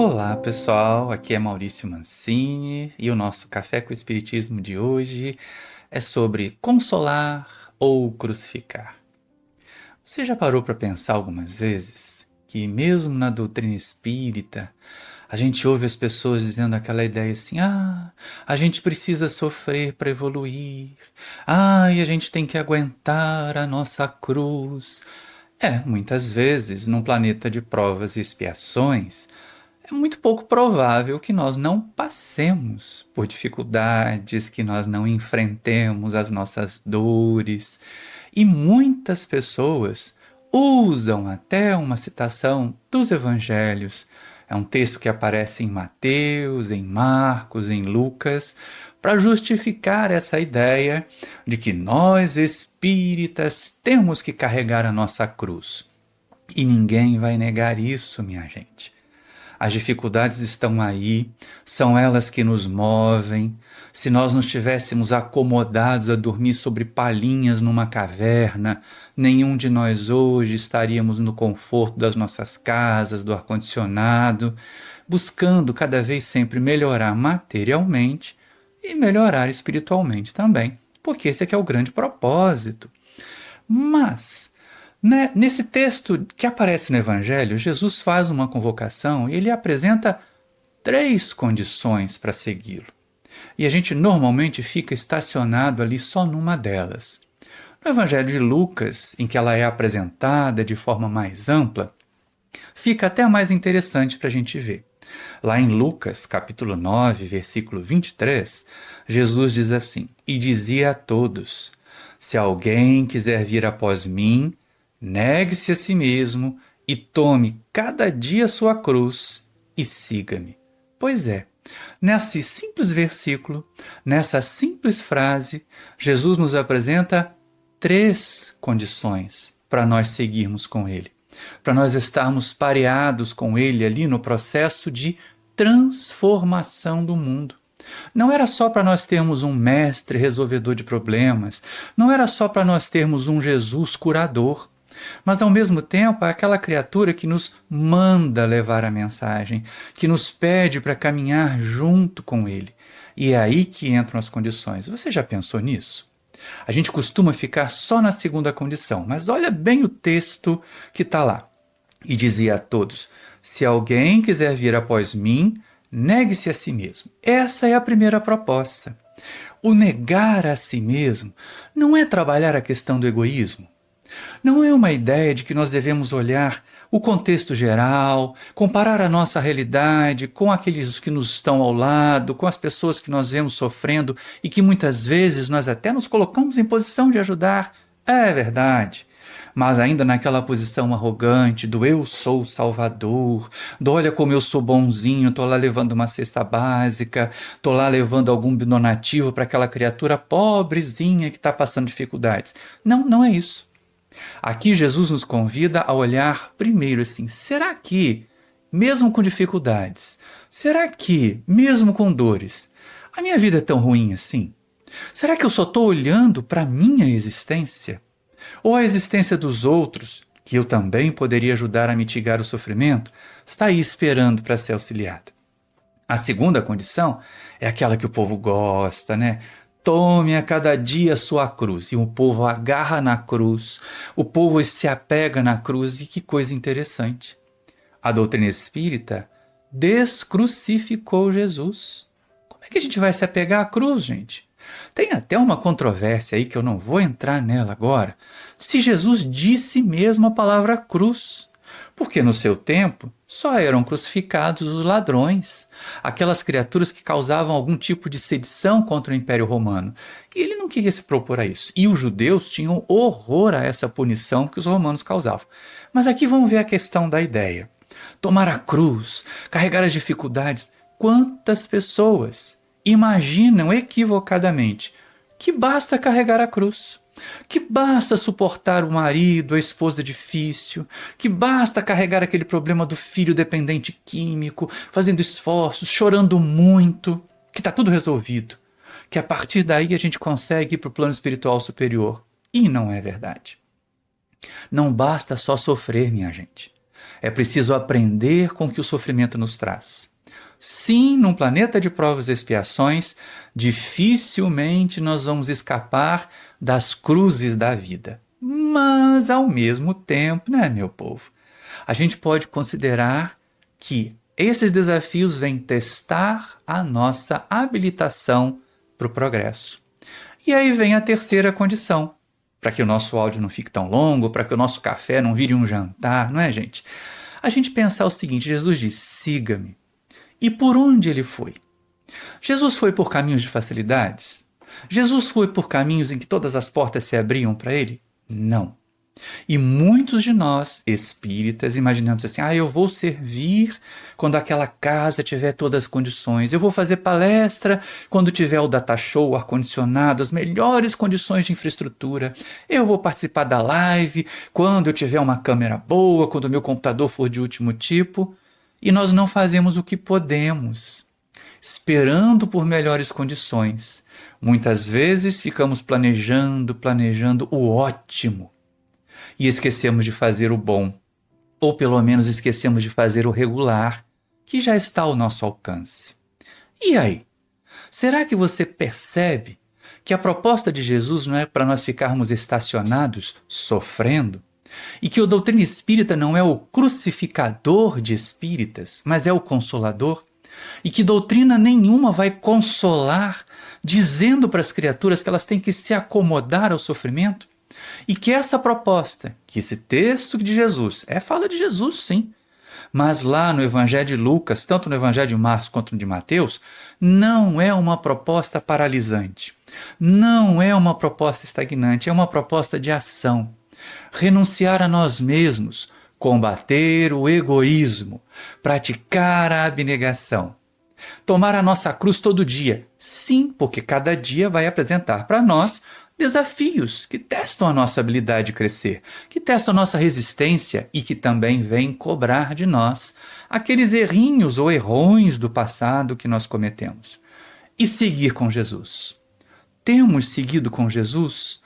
Olá pessoal, aqui é Maurício Mancini e o nosso Café com o Espiritismo de hoje é sobre consolar ou crucificar. Você já parou para pensar algumas vezes que mesmo na doutrina espírita a gente ouve as pessoas dizendo aquela ideia assim: a gente precisa sofrer para evoluir, e a gente tem que aguentar a nossa cruz. Muitas vezes, num planeta de provas e expiações, é muito pouco provável que nós não passemos por dificuldades, que nós não enfrentemos as nossas dores. E muitas pessoas usam até uma citação dos evangelhos. É um texto que aparece em Mateus, em Marcos, em Lucas, para justificar essa ideia de que nós espíritas temos que carregar a nossa cruz. E ninguém vai negar isso, minha gente. As dificuldades estão aí, são elas que nos movem. Se nós nos tivéssemos acomodados a dormir sobre palhinhas numa caverna, nenhum de nós hoje estaríamos no conforto das nossas casas, do ar-condicionado, buscando cada vez sempre melhorar materialmente e melhorar espiritualmente também, porque esse aqui é o grande propósito. Mas nesse texto que aparece no Evangelho, Jesus faz uma convocação e ele apresenta três condições para segui-lo. E a gente normalmente fica estacionado ali só numa delas. No Evangelho de Lucas, em que ela é apresentada de forma mais ampla, fica até mais interessante para a gente ver. Lá em Lucas, capítulo 9, versículo 23, Jesus diz assim: E dizia a todos: Se alguém quiser vir após mim, negue-se a si mesmo e tome cada dia sua cruz e siga-me. Pois é, nesse simples versículo, nessa simples frase, Jesus nos apresenta três condições para nós seguirmos com Ele, para nós estarmos pareados com Ele ali no processo de transformação do mundo. Não era só para nós termos um mestre resolvedor de problemas, não era só para nós termos um Jesus curador, mas ao mesmo tempo é aquela criatura que nos manda levar a mensagem, que nos pede para caminhar junto com Ele. E é aí que entram as condições. Você já pensou nisso? A gente costuma ficar só na segunda condição, mas olha bem o texto que está lá. E dizia a todos: se alguém quiser vir após mim, negue-se a si mesmo. Essa é a primeira proposta. O negar a si mesmo não é trabalhar a questão do egoísmo. Não é uma ideia de que nós devemos olhar o contexto geral, comparar a nossa realidade com aqueles que nos estão ao lado, com as pessoas que nós vemos sofrendo e que muitas vezes nós até nos colocamos em posição de ajudar. É verdade. Mas ainda naquela posição arrogante do eu sou o salvador, do olha como eu sou bonzinho, estou lá levando uma cesta básica, estou lá levando algum donativo para aquela criatura pobrezinha que está passando dificuldades. Não, não é isso. Aqui Jesus nos convida a olhar primeiro assim: será que, mesmo com dificuldades, será que, mesmo com dores, a minha vida é tão ruim assim? Será que eu só estou olhando para a minha existência? Ou a existência dos outros, que eu também poderia ajudar a mitigar o sofrimento, está aí esperando para ser auxiliada? A segunda condição é aquela que o povo gosta, né? Tome a cada dia a sua cruz. E o povo agarra na cruz, o povo se apega na cruz, e que coisa interessante. A doutrina espírita descrucificou Jesus. Como é que a gente vai se apegar à cruz, gente? Tem até uma controvérsia aí que eu não vou entrar nela agora, se Jesus disse mesmo a palavra cruz. Porque no seu tempo só eram crucificados os ladrões, aquelas criaturas que causavam algum tipo de sedição contra o Império Romano. E ele não queria se propor a isso. E os judeus tinham horror a essa punição que os romanos causavam. Mas aqui vamos ver a questão da ideia. Tomar a cruz, carregar as dificuldades. Quantas pessoas imaginam equivocadamente que basta carregar a cruz, que basta suportar o marido, a esposa difícil, que basta carregar aquele problema do filho dependente químico, fazendo esforços, chorando muito, que está tudo resolvido, que a partir daí a gente consegue ir para o plano espiritual superior. E não é verdade. Não basta só sofrer, minha gente. É preciso aprender com o que o sofrimento nos traz. Sim, num planeta de provas e expiações, dificilmente nós vamos escapar das cruzes da vida. Mas, ao mesmo tempo, né, meu povo? A gente pode considerar que esses desafios vêm testar a nossa habilitação para o progresso. E aí vem a terceira condição, para que o nosso áudio não fique tão longo, para que o nosso café não vire um jantar, não é, gente? A gente pensar o seguinte: Jesus diz, siga-me. E por onde ele foi? Jesus foi por caminhos de facilidades? Jesus foi por caminhos em que todas as portas se abriam para ele? Não. E muitos de nós, espíritas, imaginamos assim: eu vou servir quando aquela casa tiver todas as condições, eu vou fazer palestra quando tiver o data show, o ar-condicionado, as melhores condições de infraestrutura, eu vou participar da live quando eu tiver uma câmera boa, quando o meu computador for de último tipo. E nós não fazemos o que podemos, esperando por melhores condições. Muitas vezes ficamos planejando o ótimo e esquecemos de fazer o bom, ou pelo menos esquecemos de fazer o regular, que já está ao nosso alcance. E aí? Será que você percebe que a proposta de Jesus não é para nós ficarmos estacionados, sofrendo? E que a doutrina espírita não é o crucificador de espíritas, mas é o consolador? E que doutrina nenhuma vai consolar, dizendo para as criaturas que elas têm que se acomodar ao sofrimento? E que essa proposta, que esse texto de Jesus, fala de Jesus sim, mas lá no Evangelho de Lucas, tanto no Evangelho de Marcos quanto no de Mateus, não é uma proposta paralisante, não é uma proposta estagnante, é uma proposta de ação. Renunciar a nós mesmos, combater o egoísmo, praticar a abnegação. Tomar a nossa cruz todo dia, sim, porque cada dia vai apresentar para nós desafios que testam a nossa habilidade de crescer, que testam a nossa resistência e que também vêm cobrar de nós aqueles errinhos ou errões do passado que nós cometemos. E seguir com Jesus. Temos seguido com Jesus?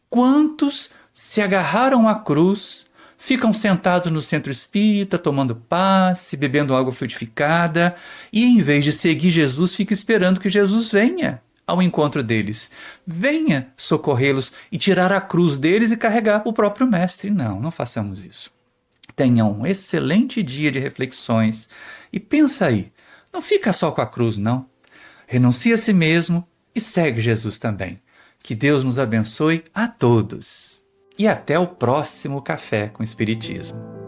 Quantos se agarraram à cruz, ficam sentados no centro espírita, tomando passe, bebendo água fluidificada, e em vez de seguir Jesus, fica esperando que Jesus venha ao encontro deles, venha socorrê-los e tirar a cruz deles e carregar para o próprio mestre? Não, não façamos isso. Tenha um excelente dia de reflexões e pensa aí, não fica só com a cruz, não. Renuncia a si mesmo e segue Jesus também. Que Deus nos abençoe a todos. E até o próximo Café com Espiritismo.